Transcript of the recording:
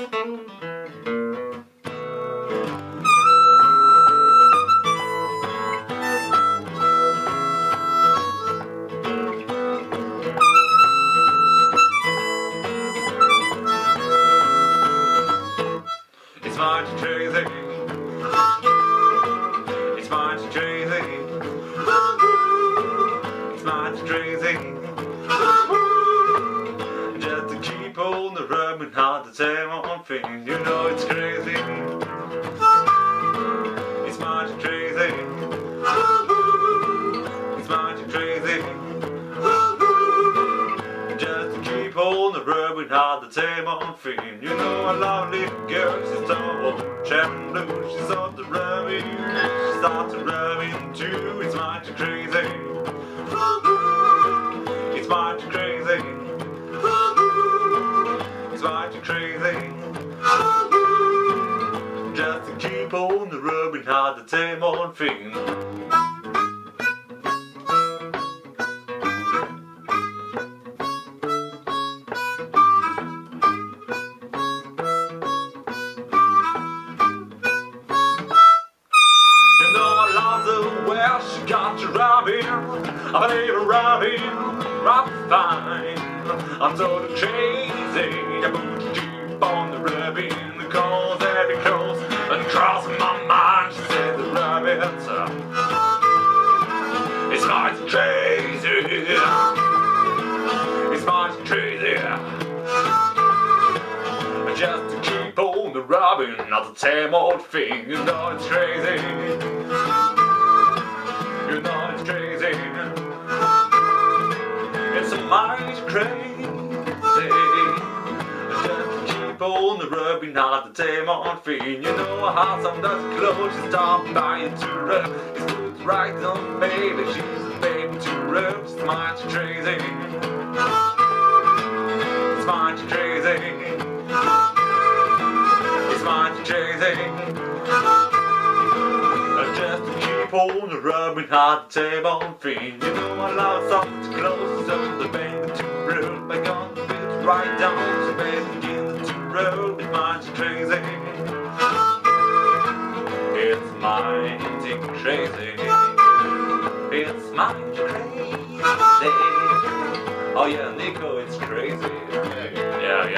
It's mighty crazy. It's mighty crazy. It's mighty crazy. Just to keep on the rubbing hard the same old thing. You know it's crazy. It's mighty crazy. It's mighty crazy. Just to keep on the rubbing hard the same old thing. You know a lovely girl, she's all cherry blue. She's on the rubbing, she starts to rubbing too. It's mighty crazy. It's mighty crazy. It's mighty crazy. Just to keep on the rubbing hard the same old thing. She got you rubbing, I believe her rubbing, right fine. I'm sort of crazy, I put you on the rubbing, cause every close and cross my mind. She said the rubbing's it's mighty crazy. It's mighty crazy. Just to keep on the rubbing, not the same old thing. You know it's crazy. You know it's crazy. It's a mighty crazy. Just to keep on the rubbing, not the same old thing. You know a house on that clothes, she's stopped by it to rub. It's good right on, baby. She's a baby to rub. It's mighty crazy. It's mighty crazy. It's mighty crazy. Just to keep on the rubbing hard the same old thing. You know I love soft clothes, so the baby to rub. I got the bit right down, so baby begin to rub. It's mighty crazy. It's mighty crazy. It's mighty crazy. Oh yeah, Nico, it's crazy. Yeah.